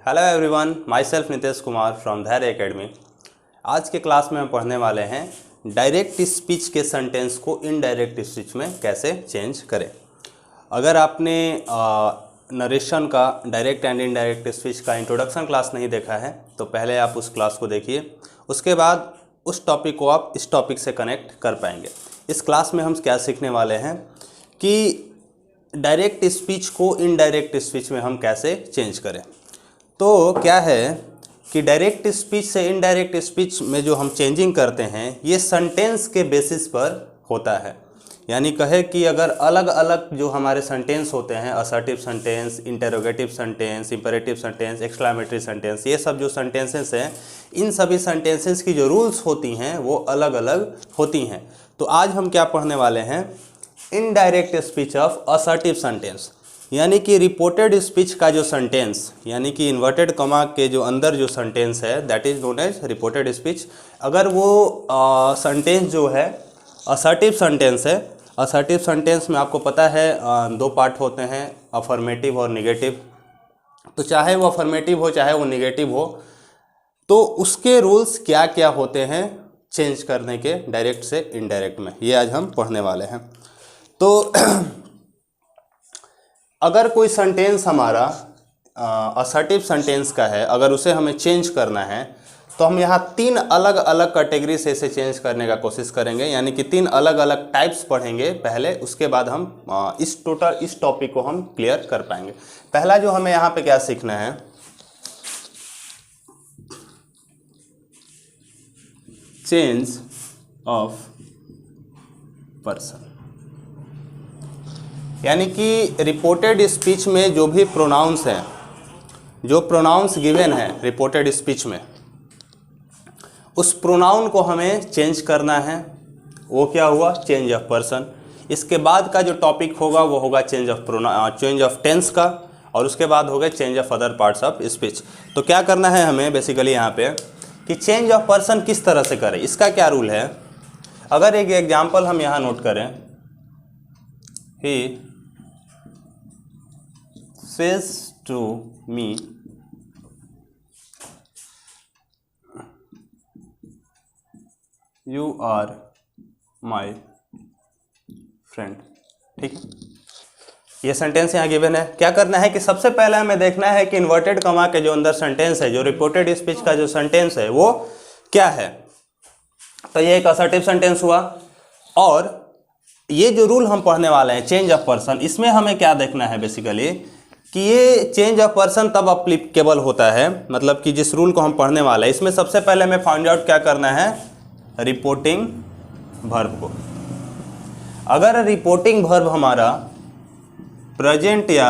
Hello everyone, my self Nitesh Kumar from धैर्य academy. आज के क्लास में हम पढ़ने वाले हैं डायरेक्ट स्पीच के सेंटेंस को इनडायरेक्ट स्पीच में कैसे चेंज करें। अगर आपने नरेशन का डायरेक्ट एंड इनडायरेक्ट स्पीच का इंट्रोडक्शन क्लास नहीं देखा है तो पहले आप उस क्लास को देखिए, उसके बाद उस टॉपिक को आप इस टॉपिक से कनेक्ट कर पाएंगे। इस क्लास में हम क्या सीखने वाले हैं कि डायरेक्ट स्पीच को इनडायरेक्ट स्पीच में हम कैसे चेंज करें। तो क्या है कि डायरेक्ट स्पीच से इनडायरेक्ट स्पीच में जो हम चेंजिंग करते हैं ये सेंटेंस के बेसिस पर होता है। यानी कहे कि अगर अलग अलग जो हमारे सेंटेंस होते हैं, assertive sentence, interrogative sentence, imperative sentence, exclamatory sentence, ये सब जो सेंटेंसेस हैं, इन सभी सेंटेंसेस की जो रूल्स होती हैं वो अलग अलग होती हैं। तो आज हम क्या पढ़ने वाले हैं, indirect speech of assertive sentence, यानी कि रिपोर्टेड स्पीच का जो सेंटेंस, यानी कि इन्वर्टेड कॉमा के जो अंदर जो सेंटेंस है that is known as reported speech. अगर वो सेंटेंस जो है असर्टिव सेंटेंस है, असर्टिव सेंटेंस में आपको पता है दो पार्ट होते हैं, अफर्मेटिव और निगेटिव। तो चाहे वो अफर्मेटिव हो चाहे वो निगेटिव हो, तो उसके रूल्स क्या क्या होते हैं चेंज करने के डायरेक्ट से इनडायरेक्ट में, ये आज हम पढ़ने वाले हैं। तो अगर कोई सेंटेंस हमारा असर्टिव सेंटेंस का है, अगर उसे हमें चेंज करना है तो हम यहाँ तीन अलग अलग कैटेगरी से इसे चेंज करने का कोशिश करेंगे, यानी कि तीन अलग अलग टाइप्स पढ़ेंगे पहले, उसके बाद हम इस टॉपिक को हम क्लियर कर पाएंगे। पहला जो हमें यहाँ पे क्या सीखना है, चेंज ऑफ पर्सन, यानी कि रिपोर्टेड स्पीच में जो भी प्रोनाउंस हैं, जो प्रोनाउंस गिवन है रिपोर्टेड स्पीच में, उस प्रोनाउन को हमें चेंज करना है। वो क्या हुआ, चेंज ऑफ पर्सन। इसके बाद का जो टॉपिक होगा वो होगा चेंज ऑफ टेंस का, और उसके बाद होगा change of other parts of speech. तो क्या करना है हमें बेसिकली यहाँ पे कि चेंज ऑफ पर्सन किस तरह से करें, इसका क्या रूल है। अगर एक एग्जाम्पल हम यहाँ नोट करें, ही says to me, you are my friend। ठीक है, ये सेंटेंस यहाँ गिवन है। क्या करना है कि सबसे पहले हमें देखना है कि इन्वर्टेड कॉमा के जो अंदर सेंटेंस है, जो रिपोर्टेड स्पीच का जो सेंटेंस है वो क्या है। तो ये एक असर्टिव सेंटेंस हुआ, और ये जो रूल हम पढ़ने वाले हैं चेंज ऑफ पर्सन, इसमें हमें क्या देखना है बेसिकली कि ये चेंज ऑफ पर्सन तब अप्लीकेबल होता है, मतलब कि जिस रूल को हम पढ़ने वाले हैं इसमें सबसे पहले हमें फाइंड आउट क्या करना है, रिपोर्टिंग वर्ब को। अगर रिपोर्टिंग वर्ब हमारा प्रेजेंट या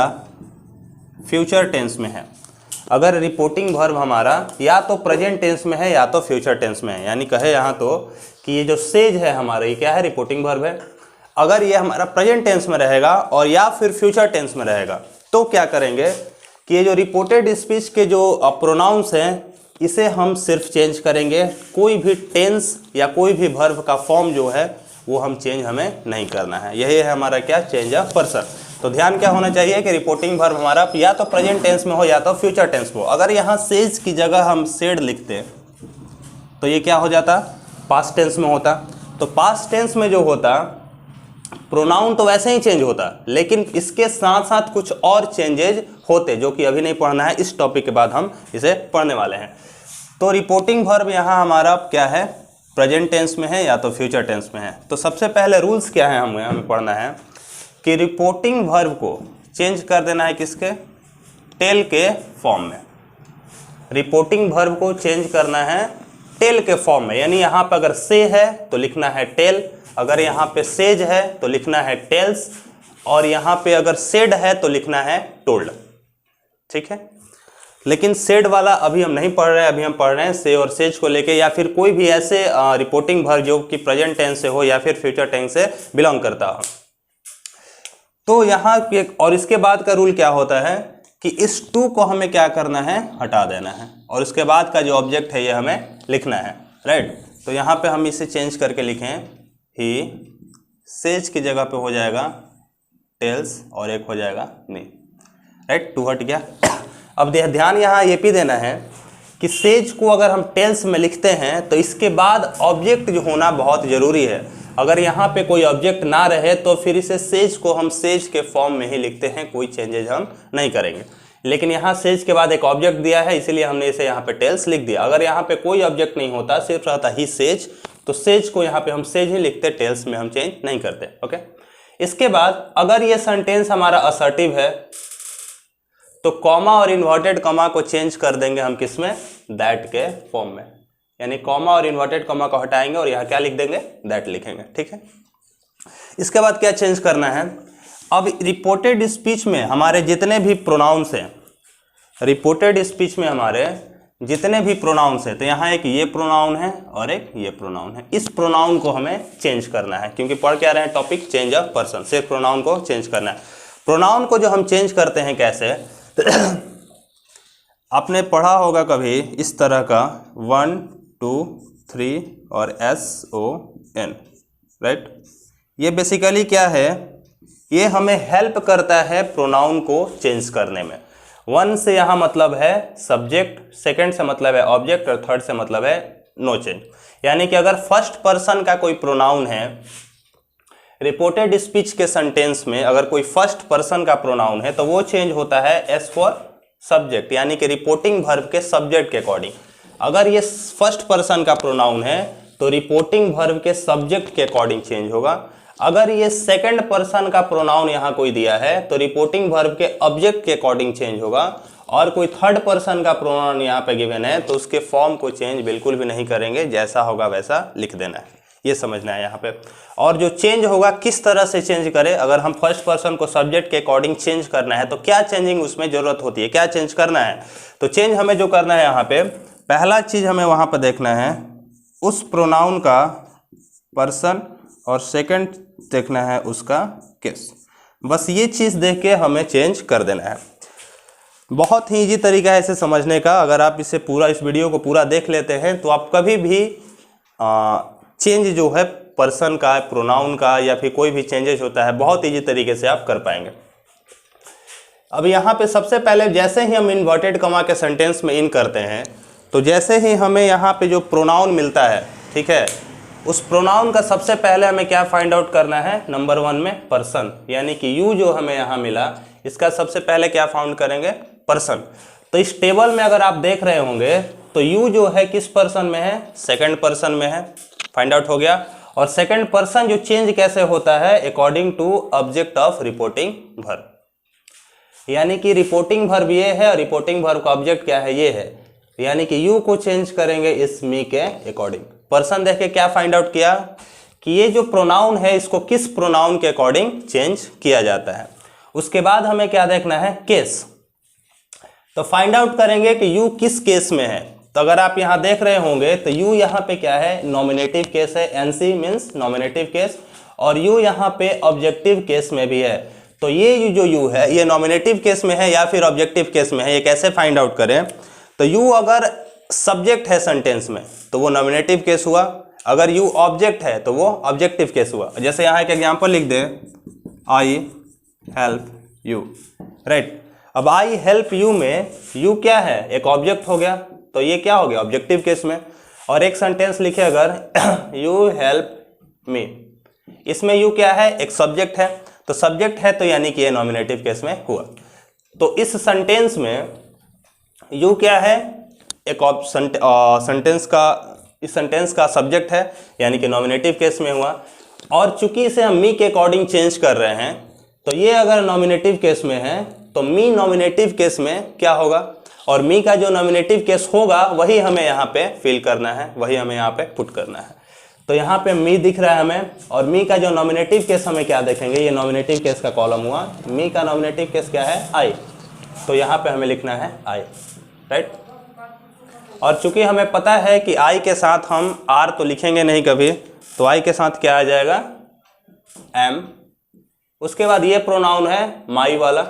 फ्यूचर टेंस में है, अगर रिपोर्टिंग वर्ब हमारा या तो प्रेजेंट टेंस में है या तो फ्यूचर टेंस में है, यानी कहे यहाँ तो कि ये जो सेज है हमारा, ये क्या है, रिपोर्टिंग वर्ब है। अगर ये हमारा प्रेजेंट टेंस में रहेगा और या फिर फ्यूचर टेंस में रहेगा तो क्या करेंगे कि ये जो रिपोर्टेड स्पीच के जो प्रोनाउंस हैं इसे हम सिर्फ चेंज करेंगे, कोई भी टेंस या कोई भी वर्ब का फॉर्म जो है वो हम चेंज हमें नहीं करना है। यही है हमारा क्या, चेंज ऑफ पर्सन। तो ध्यान क्या होना चाहिए कि रिपोर्टिंग वर्ब हमारा या तो प्रेजेंट टेंस में हो या तो फ्यूचर टेंस में हो। अगर यहाँ सेज की जगह हम सेड लिखते तो ये क्या हो जाता, पास्ट टेंस में होता। तो पास्ट टेंस में जो होता प्रोनाउन तो वैसे ही चेंज होता, लेकिन इसके साथ साथ कुछ और चेंजेज होते जो कि अभी नहीं पढ़ना है, इस टॉपिक के बाद हम इसे पढ़ने वाले हैं। तो रिपोर्टिंग वर्ब यहाँ हमारा क्या है, प्रेजेंट टेंस में है या तो फ्यूचर टेंस में है। तो सबसे पहले रूल्स क्या है हमें पढ़ना है कि रिपोर्टिंग वर्ब को चेंज कर देना है किसके, टेल के फॉर्म में। रिपोर्टिंग वर्ब को चेंज करना है टेल के फॉर्म में, यानी यहाँ पर अगर से है तो लिखना है टेल, अगर यहाँ पे सेज है तो लिखना है टेल्स, और यहाँ पे अगर सेड है तो लिखना है टोल्ड। ठीक है, लेकिन सेड वाला अभी हम नहीं पढ़ रहे हैं, अभी हम पढ़ रहे हैं से और सेज को लेके, या फिर कोई भी ऐसे रिपोर्टिंग वर्ब जो कि प्रेजेंट टेंस से हो या फिर फ्यूचर टेंस से बिलोंग करता हो। तो यहाँ और इसके बाद का रूल क्या होता है कि इस टू को हमें क्या करना है, हटा देना है, और उसके बाद का जो ऑब्जेक्ट है ये हमें लिखना है। राइट, तो यहाँ पे हम इसे चेंज करके लिखें, ही सेज की जगह पे हो जाएगा टेल्स और एक हो जाएगा नी। राइट, टू हट गया। अब ध्यान यहाँ ये भी देना है कि सेज को अगर हम टेल्स में लिखते हैं तो इसके बाद ऑब्जेक्ट जो होना बहुत ज़रूरी है। अगर यहाँ पे कोई ऑब्जेक्ट ना रहे तो फिर इसे सेज को हम सेज के फॉर्म में ही लिखते हैं, कोई चेंजेज हम नहीं करेंगे। लेकिन यहाँ सेज के बाद एक ऑब्जेक्ट दिया है, इसीलिए हमने इसे यहाँ पे टेल्स लिख दिया। अगर यहाँ पे कोई ऑब्जेक्ट नहीं होता, सिर्फ रहता ही सेज, तो सेज को यहाँ पे हम सेज ही लिखते, टेल्स में हम चेंज नहीं करते। ओके, इसके बाद अगर ये सेंटेंस हमारा असर्टिव है तो कॉमा और इन्वर्टेड कॉमा को चेंज कर देंगे हम किसमें, दैट के फॉर्म में। यानी कॉमा और इन्वर्टेड कॉमा को हटाएंगे और यहाँ क्या लिख देंगे, दैट लिखेंगे। ठीक है, इसके बाद क्या चेंज करना है, अब रिपोर्टेड स्पीच में हमारे जितने भी प्रोनाउंस हैं, रिपोर्टेड स्पीच में हमारे जितने भी प्रोनाउंस हैं, तो यहाँ एक ये प्रोनाउन है और एक ये प्रोनाउन है। इस प्रोनाउन को हमें चेंज करना है, क्योंकि पढ़ क्या रहे हैं टॉपिक, चेंज ऑफ पर्सन, सिर्फ प्रोनाउन को चेंज करना है। प्रोनाउन को जो हम चेंज करते हैं कैसे, आपने पढ़ा होगा कभी इस तरह का 1 2 3 और SON, राइट। ये बेसिकली क्या है, ये हमें हेल्प करता है प्रोनाउन को चेंज करने में। 1 से यहाँ मतलब है सब्जेक्ट, सेकंड से मतलब है ऑब्जेक्ट और थर्ड से मतलब है नो चेंज। यानी कि अगर फर्स्ट पर्सन का कोई प्रोनाउन है, रिपोर्टेड स्पीच के सेंटेंस में अगर कोई फर्स्ट पर्सन का प्रोनाउन है तो वो चेंज होता है एस फॉर सब्जेक्ट, यानी कि रिपोर्टिंग वर्ब के सब्जेक्ट के अकॉर्डिंग। अगर ये फर्स्ट पर्सन का प्रोनाउन है तो रिपोर्टिंग वर्ब के सब्जेक्ट के अकॉर्डिंग चेंज होगा। अगर ये सेकंड पर्सन का प्रोनाउन यहाँ कोई दिया है तो रिपोर्टिंग वर्ब के ऑब्जेक्ट के अकॉर्डिंग चेंज होगा। और कोई थर्ड पर्सन का प्रोनाउन यहाँ पे गिवन है तो उसके फॉर्म को चेंज बिल्कुल भी नहीं करेंगे, जैसा होगा वैसा लिख देना है, ये समझना है यहाँ पे। और जो चेंज होगा किस तरह से चेंज करें, अगर हम फर्स्ट पर्सन को सब्जेक्ट के अकॉर्डिंग चेंज करना है तो क्या चेंजिंग उसमें जरूरत होती है, क्या चेंज करना है। तो चेंज हमें जो करना है यहाँ पे, पहला चीज हमें वहाँ पर देखना है उस प्रोनाउन का पर्सन और सेकंड देखना है उसका केस। बस ये चीज़ देख के हमें चेंज कर देना है। बहुत ही ईजी तरीका है इसे समझने का। अगर आप इसे पूरा, इस वीडियो को पूरा देख लेते हैं तो आप कभी भी चेंज जो है पर्सन का, प्रोनाउन का या फिर कोई भी चेंजेस होता है बहुत ईजी तरीके से आप कर पाएंगे। अब यहाँ पे सबसे पहले जैसे ही हम इन्वर्टेड कॉमा के सेंटेंस में इन करते हैं तो जैसे ही हमें यहाँ पे जो प्रोनाउन मिलता है, ठीक है, उस प्रोनाउन का सबसे पहले हमें क्या फाइंड आउट करना है, नंबर 1 में पर्सन, यानी कि यू जो हमें यहाँ मिला इसका सबसे पहले क्या फाउंड करेंगे, पर्सन। तो इस टेबल में अगर आप देख रहे होंगे तो यू जो है किस पर्सन में है, सेकंड पर्सन में है, फाइंड आउट हो गया। और सेकंड पर्सन जो चेंज कैसे होता है, according to object of reporting verb, यानी कि रिपोर्टिंग वर्ब ये है और रिपोर्टिंग वर्ब का ऑब्जेक्ट क्या है, ये है, यानी कि यू को चेंज करेंगे इस मी के अकॉर्डिंग। पर्सन देख के क्या फाइंड आउट किया कि ये जो प्रोनाउन है इसको किस प्रोनाउन के अकॉर्डिंग चेंज किया जाता है। उसके बाद हमें क्या देखना है, केस। तो फाइंड आउट करेंगे कि यू किस केस में है। तो अगर आप यहाँ देख रहे होंगे तो यू यहाँ पे क्या है, नॉमिनेटिव केस है, एनसी मीन्स नॉमिनेटिव केस, और यू यहाँ पे ऑब्जेक्टिव केस में भी है। तो ये जो यू है ये नॉमिनेटिव केस में है या फिर ऑब्जेक्टिव केस में है, ये कैसे फाइंड आउट करें। तो यू अगर सब्जेक्ट है सेंटेंस में तो वो नॉमिनेटिव केस हुआ, अगर यू ऑब्जेक्ट है तो वो ऑब्जेक्टिव केस हुआ। जैसे यहाँ एक एग्जांपल लिख दें, आई हेल्प यू, राइट। अब आई हेल्प यू में यू क्या है, एक ऑब्जेक्ट हो गया, तो ये क्या हो गया, ऑब्जेक्टिव केस में। और एक सेंटेंस लिखे अगर यू हेल्प मी, इसमें यू क्या है, एक सब्जेक्ट है, तो सब्जेक्ट है तो यानी कि ये नॉमिनेटिव केस में हुआ। तो इस सेंटेंस में यू क्या है, एक सेंटेंस का, इस सेंटेंस का सब्जेक्ट है यानी कि नॉमिनेटिव केस में हुआ। और चूंकि इसे हम मी के अकॉर्डिंग चेंज कर रहे हैं तो ये अगर नॉमिनेटिव केस में है तो मी नॉमिनेटिव केस में क्या होगा, और मी का जो नॉमिनेटिव केस होगा वही हमें यहाँ पे फिल करना है, वही हमें यहाँ पे पुट करना है। तो यहाँ पे मी दिख रहा है हमें, और मी का जो नॉमिनेटिव केस हमें क्या देखेंगे, ये नॉमिनेटिव केस का कॉलम हुआ, मी का नॉमिनेटिव केस क्या है, आई, तो यहाँ पे हमें लिखना है आई, राइट। और चूंकि हमें पता है कि आई के साथ हम आर तो लिखेंगे नहीं कभी, तो आई के साथ क्या आ जाएगा, एम। उसके बाद ये प्रोनाउन है माई वाला।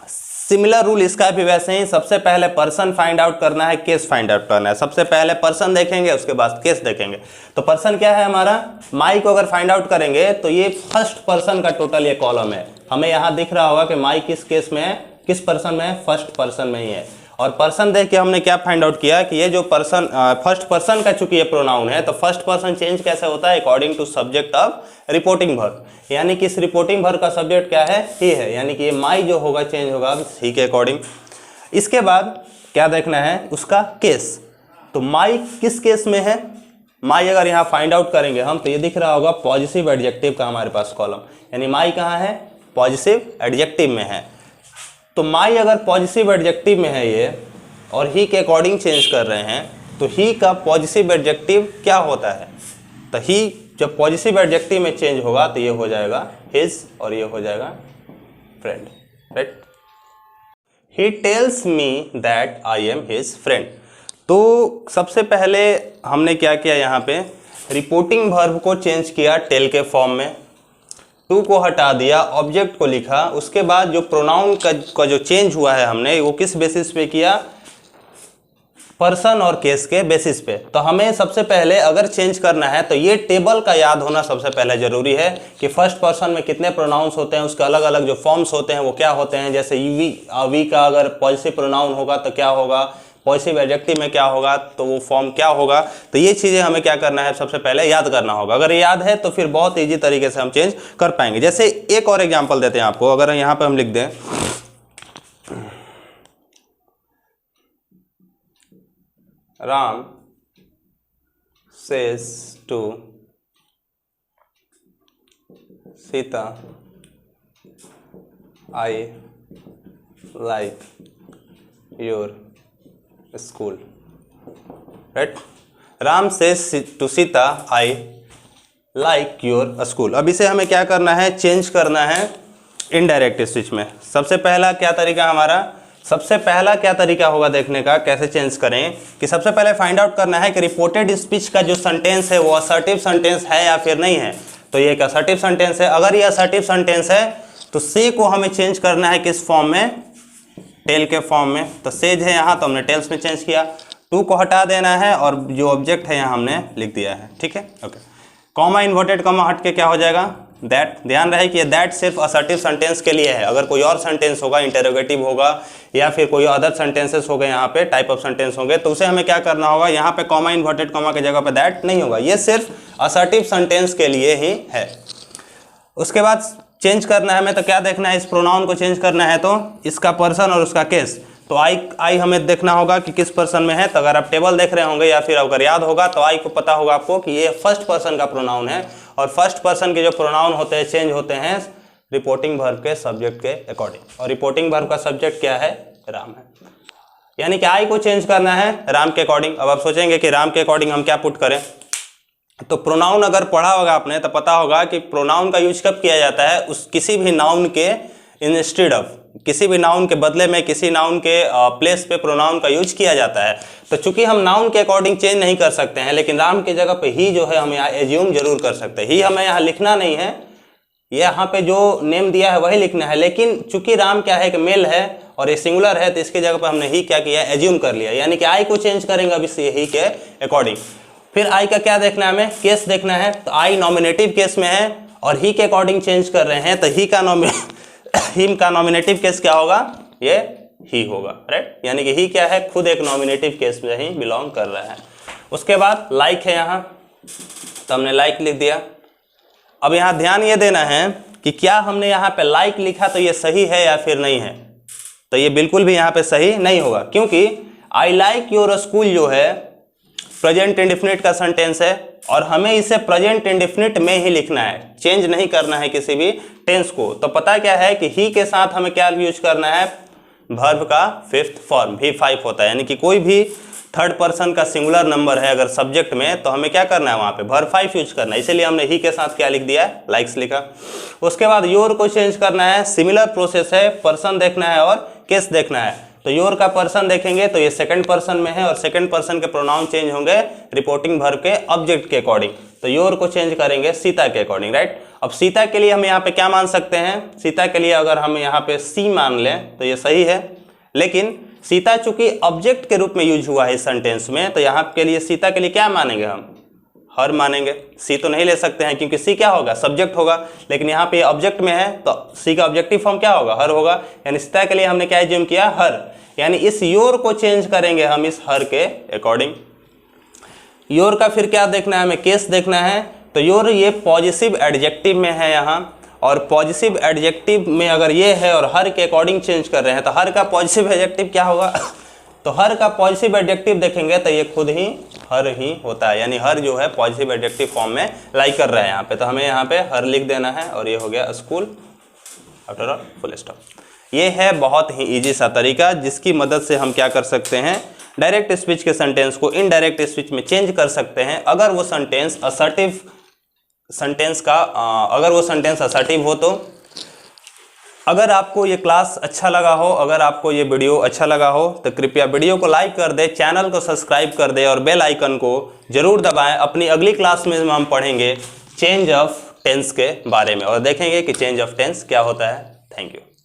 सिमिलर रूल इसका भी वैसे ही, सबसे पहले पर्सन फाइंड आउट करना है, केस फाइंड आउट करना है। सबसे पहले पर्सन देखेंगे उसके बाद केस देखेंगे। तो पर्सन क्या है हमारा, माई को अगर फाइंड आउट करेंगे तो ये फर्स्ट पर्सन का टोटल ये कॉलम है। हमें यहाँ दिख रहा होगा कि माई किस केस में है, किस पर्सन में है, फर्स्ट पर्सन में ही है। और पर्सन देख के हमने क्या फाइंड आउट किया कि ये जो पर्सन फर्स्ट पर्सन का चूंकि ये प्रोनाउन है, तो फर्स्ट पर्सन चेंज कैसे होता है, according to subject of reporting verb, यानी कि इस रिपोर्टिंग वर्ब का सब्जेक्ट क्या है, ही है, यानी कि ये माई जो होगा चेंज होगा ही के अकॉर्डिंग। इसके बाद क्या देखना है, उसका केस। तो माई किस केस में है, माई अगर यहाँ फाइंड आउट करेंगे हम, तो ये दिख रहा होगा पॉजिटिव एडजेक्टिव का हमारे पास कॉलम, यानी माई कहाँ है, पॉजिटिव एडजेक्टिव में है। तो माई अगर पॉजिटिव एडजेक्टिव में है ये, और ही के अकॉर्डिंग चेंज कर रहे हैं, तो ही का पॉजिटिव एडजेक्टिव क्या होता है, तो ही जब पॉजिटिव एडजेक्टिव में चेंज होगा तो ये हो जाएगा हिज और ये हो जाएगा friend, right. He tells me that I am his friend. तो सबसे पहले हमने क्या किया, यहाँ पे रिपोर्टिंग वर्ब को चेंज किया टेल के फॉर्म में, टू को हटा दिया, ऑब्जेक्ट को लिखा। उसके बाद जो प्रोनाउन का जो चेंज हुआ है हमने, वो किस बेसिस पे किया, पर्सन और केस के बेसिस पे। तो हमें सबसे पहले अगर चेंज करना है तो ये टेबल का याद होना सबसे पहले जरूरी है कि फर्स्ट पर्सन में कितने प्रोनाउंस होते हैं, उसके अलग अलग जो फॉर्म्स होते हैं वो क्या होते हैं। जैसे वी का अगर पॉजिटिव प्रोनाउन होगा तो क्या होगा, पॉजिटिव एडजेक्टिव में क्या होगा, तो वो फॉर्म क्या होगा। तो ये चीज़ें हमें क्या करना है, सबसे पहले याद करना होगा। अगर याद है तो फिर बहुत ईजी तरीके से हम चेंज कर पाएंगे। जैसे एक और एग्जांपल देते हैं आपको, अगर यहाँ पे हम लिख दें Ram says to Sita I like your school, right. Ram says to Sita I like your school. अब इसे हमें क्या करना है, चेंज करना है इनडायरेक्ट स्पीच में। सबसे पहला क्या तरीका होगा देखने का कैसे चेंज करें, कि सबसे पहले फाइंड आउट करना है कि रिपोर्टेड स्पीच का जो सेंटेंस है वो असर्टिव सेंटेंस है या फिर नहीं है। तो ये एक असर्टिव सेंटेंस है। अगर ये असर्टिव सेंटेंस है तो से को हमें चेंज करना है किस फॉर्म में, टेल के फॉर्म में। तो सेज है यहाँ, तो हमने टेल्स में चेंज किया। टू को हटा देना है और जो ऑब्जेक्ट है यहाँ हमने लिख दिया है, ठीक है, ओके। कॉमा इन्वर्टेड कॉमा हट के क्या हो जाएगा, दैट। ध्यान रहे कि दैट सिर्फ असर्टिव सेंटेंस के लिए है। अगर कोई और सेंटेंस होगा, इंटरोगेटिव होगा या फिर कोई अदर सेंटेंसेस हो गए, यहाँ पे टाइप ऑफ सेंटेंस होंगे, तो उसे हमें क्या करना होगा, यहाँ पे कॉमा इन्वर्टेड कॉमा की जगह पे दैट नहीं होगा। ये सिर्फ असर्टिव सेंटेंस के लिए ही है। उसके बाद चेंज करना है हमें, तो क्या देखना है, इस प्रोनाउन को चेंज करना है तो इसका पर्सन और उसका केस। तो आई हमें देखना होगा कि किस पर्सन में है। तो अगर आप टेबल देख रहे होंगे या फिर अगर याद होगा तो आई को पता होगा आपको कि ये फर्स्ट पर्सन का प्रोनाउन है, और फर्स्ट पर्सन के जो प्रोनाउन होते हैं चेंज होते हैं रिपोर्टिंग वर्ब के सब्जेक्ट के अकॉर्डिंग। और रिपोर्टिंग वर्ब का सब्जेक्ट क्या है, राम है, यानी कि आई को चेंज करना है राम के अकॉर्डिंग। अब आप सोचेंगे कि राम के अकॉर्डिंग हम क्या पुट करें, तो प्रोनाउन अगर पढ़ा होगा आपने तो पता होगा कि प्रोनाउन का यूज कब किया जाता है, उस किसी भी नाउन के इंस्टेड ऑफ, किसी भी नाउन के बदले में किसी नाउन के प्लेस पे प्रोनाउन का यूज किया जाता है। तो चूंकि हम नाउन के अकॉर्डिंग चेंज नहीं कर सकते हैं, लेकिन राम की जगह पे ही जो है हम यहाँ एज्यूम जरूर कर सकते हैं। ही हमें यहाँ लिखना नहीं है, यहाँ पे जो नेम दिया है वही लिखना है, लेकिन चूंकि राम क्या है कि मेल है और ये सिंगुलर है, तो इसकी जगह पे हमने ही क्या किया, एज्यूम कर लिया, यानी कि आई को चेंज करेंगे अब इस ही के अकॉर्डिंग। फिर आई का क्या देखना है हमें, केस देखना है। तो आई नॉमिनेटिव केस में है और ही के अकॉर्डिंग चेंज कर रहे हैं, तो ही का नॉमिनेटिव केस क्या होगा, ये ही होगा, राइट। यानी कि ही क्या है, खुद एक नॉमिनेटिव केस में ही बिलोंग कर रहा है। उसके बाद लाइक है यहाँ, तो हमने लाइक लिख दिया। अब यहाँ ध्यान ये देना है कि क्या हमने यहाँ पे लाइक लिखा तो ये सही है या फिर नहीं है। तो ये बिल्कुल भी यहाँ पे सही नहीं होगा, क्योंकि आई लाइक योर स्कूल जो है प्रेजेंट इंडेफिनिट का सेंटेंस है और हमें इसे प्रेजेंट इंडेफिनिट में ही लिखना है, चेंज नहीं करना है किसी भी टेंस को। तो पता क्या है कि ही के साथ हमें क्या यूज करना है, वर्ब का फिफ्थ फॉर्म V5 होता है, यानी कि कोई भी थर्ड पर्सन का सिंगुलर नंबर है अगर सब्जेक्ट में, तो हमें क्या करना है वहाँ पे वर्ब 5 यूज करना है। इसीलिए हमने ही के साथ क्या लिख दिया है, लाइक्स लिखा। उसके बाद योर को चेंज करना है, सिमिलर प्रोसेस है, पर्सन देखना है और केस देखना है। तो योर का पर्सन देखेंगे तो ये सेकंड पर्सन में है और सेकंड पर्सन के प्रोनाउन चेंज होंगे रिपोर्टिंग वर्ब के ऑब्जेक्ट के अकॉर्डिंग। तो योर को चेंज करेंगे सीता के अकॉर्डिंग, राइट। अब सीता के लिए हम यहाँ पे क्या मान सकते हैं, सीता के लिए अगर हम यहाँ पे सी मान लें तो ये सही है, लेकिन सीता चूंकि ऑब्जेक्ट के रूप में यूज हुआ है इस सेंटेंस में, तो यहाँ के लिए सीता के लिए क्या मानेंगे हम, हर मानेंगे, सी तो नहीं ले सकते हैं क्योंकि सी क्या होगा, सब्जेक्ट होगा, लेकिन यहाँ पे ऑब्जेक्ट में है तो सी का ऑब्जेक्टिव फॉर्म क्या होगा, हर होगा। यानी सतह के लिए हमने क्या एज्यूम किया, हर, यानी इस योर को चेंज करेंगे हम इस हर के अकॉर्डिंग। योर का फिर क्या देखना है, हमें केस देखना है। तो योर ये पॉजिटिव एडजेक्टिव में है यहाँ, और पॉजिटिव एडजेक्टिव में अगर ये है और हर के अकॉर्डिंग चेंज कर रहे हैं तो हर का पॉजिटिव एडजेक्टिव क्या होगा तो हर का पॉजिटिव एडजेक्टिव देखेंगे तो ये खुद ही हर ही होता है, यानी हर जो है पॉजिटिव एडजेक्टिव फॉर्म में लाई कर रहा है यहाँ पे। तो हमें यहाँ पे हर लिख देना है और ये हो गया school, after all full stop. ये है बहुत ही इजी सा तरीका जिसकी मदद से हम क्या कर सकते हैं, डायरेक्ट स्पीच के सेंटेंस को इनडायरेक्ट स्पीच में चेंज कर सकते हैं अगर वो सेंटेंस असर्टिव सेंटेंस का अगर वो सेंटेंस असर्टिव हो तो। अगर आपको ये क्लास अच्छा लगा हो, अगर आपको ये वीडियो अच्छा लगा हो तो कृपया वीडियो को लाइक कर दे, चैनल को सब्सक्राइब कर दे और बेल आइकन को जरूर दबाएं। अपनी अगली क्लास में हम पढ़ेंगे चेंज ऑफ टेंस के बारे में और देखेंगे कि चेंज ऑफ टेंस क्या होता है। Thank you.